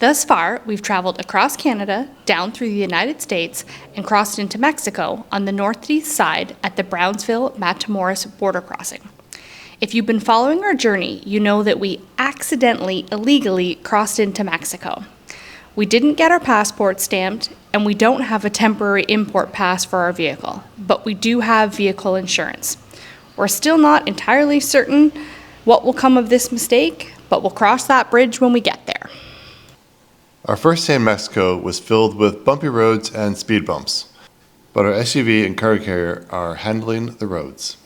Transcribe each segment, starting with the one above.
Thus far, we've traveled across Canada, down through the United States, and crossed into Mexico on the northeast side at the Brownsville-Matamoros border crossing. If you've been following our journey, you know that we accidentally, illegally crossed into Mexico. We didn't get our passport stamped, and we don't have a temporary import pass for our vehicle, but we do have vehicle insurance. We're still not entirely certain what will come of this mistake, but we'll cross that bridge when we get there. Our first day in Mexico was filled with bumpy roads and speed bumps, but our SUV and car carrier are handling the roads.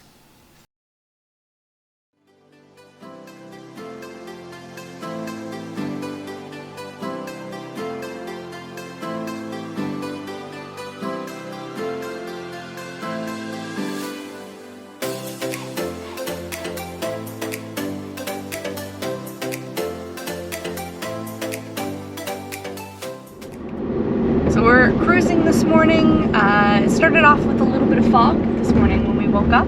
So we're cruising this morning. It started off with a little bit of fog this morning when we woke up.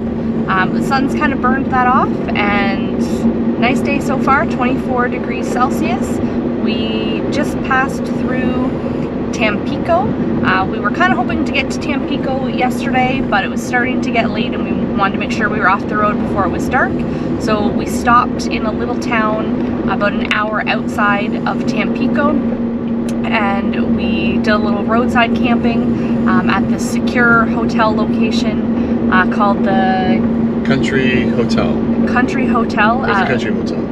The sun's kind of burned that off, and nice day so far, 24 degrees Celsius. We just passed through Tampico. We were kind of hoping to get to Tampico yesterday, but it was starting to get late and we wanted to make sure we were off the road before it was dark. So we stopped in a little town about an hour outside of Tampico, and we did a little roadside camping at this secure hotel location called the Country Hotel. Country Hotel. Where's the Country Motel?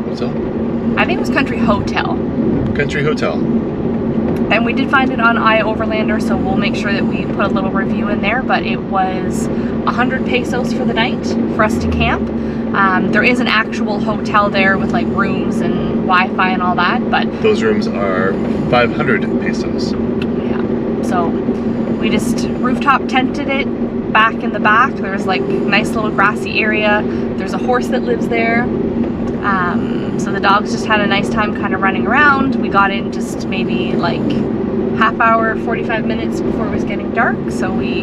Hotel? I think it was Country Hotel. Country Hotel. And we did find it on iOverlander, so we'll make sure that we put a little review in there, but it was 100 pesos for the night for us to camp. There is an actual hotel there with like rooms and Wi-Fi and all that, but Those rooms are 500 pesos. yeah, so we just rooftop tented it back in the back. There's like nice little grassy area. There's a horse that lives there. So the dogs just had a nice time kind of running around. We got in just maybe like half hour, 45 minutes before it was getting dark. So we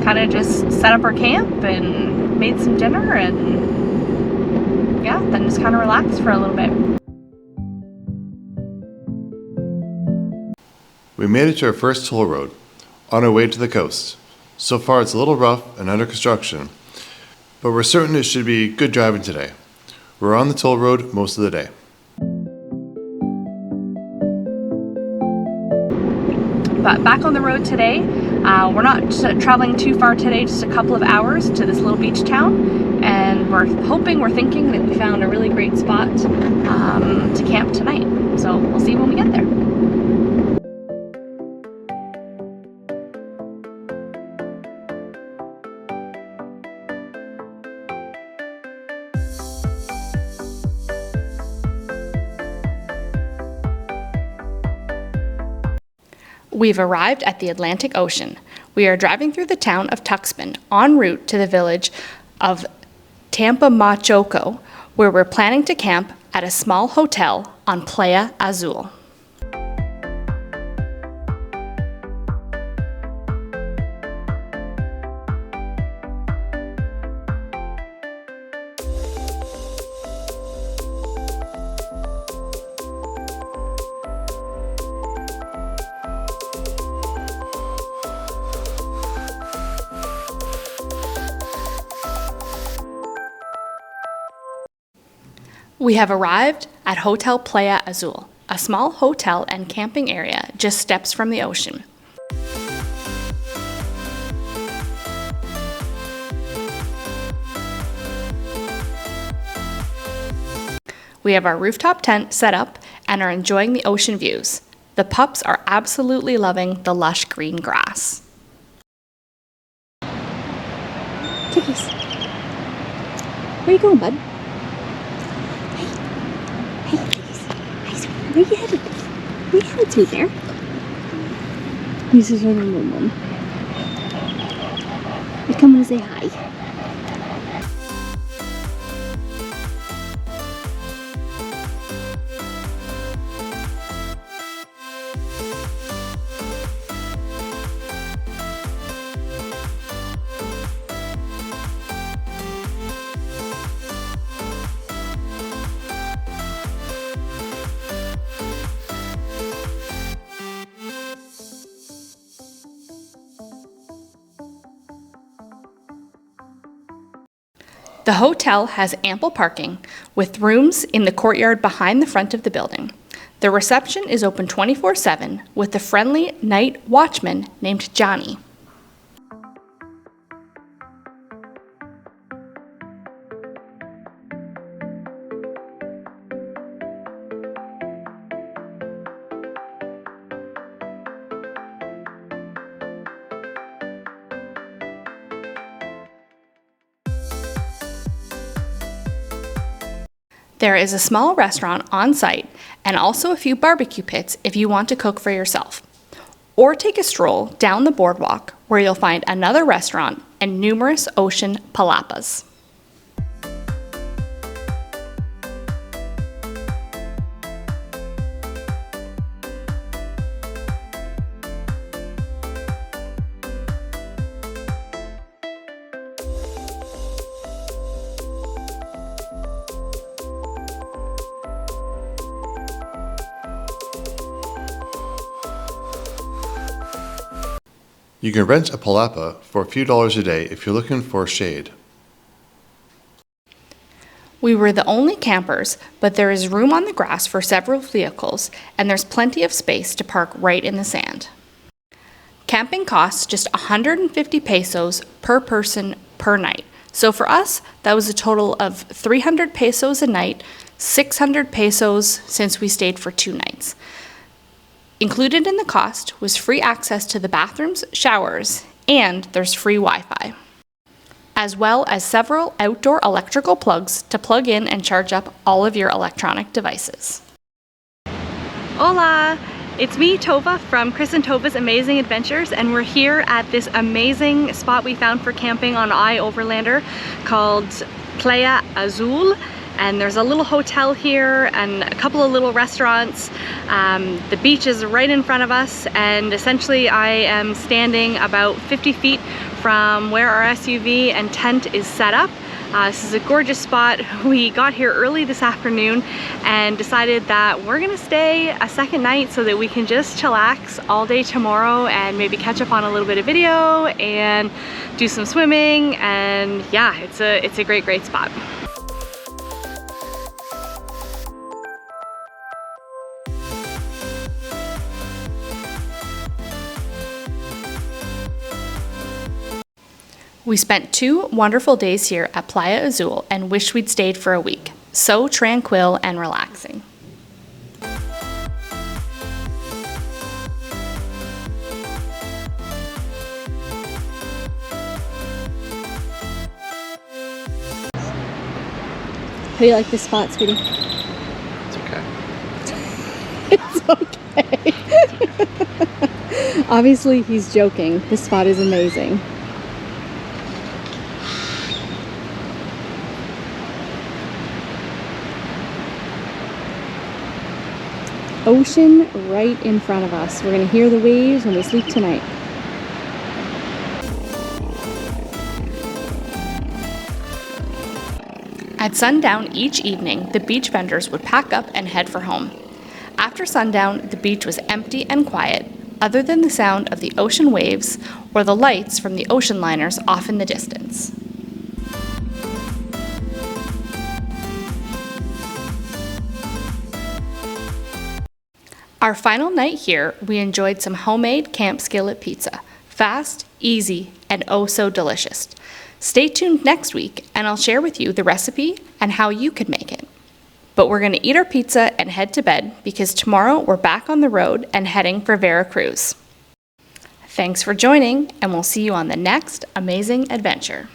kind of just set up our camp and made some dinner and yeah, then just kind of relaxed for a little bit. We made it to our first toll road, on our way to the coast. So far it's a little rough and under construction, but we're certain it should be good driving today. We're on the toll road most of the day. But back on the road today, we're not traveling too far today, just a couple of hours to this little beach town, and we're thinking that we found a really great spot to camp tonight. So we'll see when we get there. We've arrived at the Atlantic Ocean. We are driving through the town of Tuxpan en route to the village of Tampamachoco, where we're planning to camp at a small hotel on Playa Azul. We have arrived at Hotel Playa Azul, a small hotel and camping area just steps from the ocean. We have our rooftop tent set up and are enjoying the ocean views. The pups are absolutely loving the lush green grass. Kitties. Where you going, bud? Hey, kitties. Hey, sweetie. Where you headed? Where you headed to there? This is our little one. You coming to say hi? The hotel has ample parking with rooms in the courtyard behind the front of the building. The reception is open 24/7 with a friendly night watchman named Johnny. There is a small restaurant on site and also a few barbecue pits if you want to cook for yourself. Or take a stroll down the boardwalk where you'll find another restaurant and numerous ocean palapas. You can rent a palapa for a few dollars a day if you're looking for shade. We were the only campers, but there is room on the grass for several vehicles, and there's plenty of space to park right in the sand. Camping costs just 150 pesos per person per night. So for us, that was a total of 300 pesos a night, 600 pesos since we stayed for 2 nights. Included in the cost was free access to the bathrooms, showers, and there's free Wi-Fi, as well as several outdoor electrical plugs to plug in and charge up all of your electronic devices. Hola! It's me, Tovah, from Chris and Tovah's Amazing Adventures, and we're here at this amazing spot we found for camping on Overlander called Playa Azul. And there's a little hotel here and a couple of little restaurants. The beach is right in front of us, and essentially I am standing about 50 feet from where our SUV and tent is set up. This is a gorgeous spot. We got here early this afternoon and decided that we're gonna stay a second night so that we can just chillax all day tomorrow and maybe catch up on a little bit of video and do some swimming. And yeah, it's a great spot. We spent 2 wonderful days here at Playa Azul and wish we'd stayed for a week. So tranquil and relaxing. How do you like this spot, sweetie? It's okay. It's okay. Obviously, he's joking. This spot is amazing. Ocean right in front of us. We're going to hear the waves when we sleep tonight. At sundown each evening, the beach vendors would pack up and head for home. After sundown, the beach was empty and quiet, other than the sound of the ocean waves or the lights from the ocean liners off in the distance. Our final night here, we enjoyed some homemade camp skillet pizza. Fast, easy, and oh so delicious. Stay tuned next week and I'll share with you the recipe and how you could make it. But we're going to eat our pizza and head to bed because tomorrow we're back on the road and heading for Veracruz. Thanks for joining, and we'll see you on the next amazing adventure.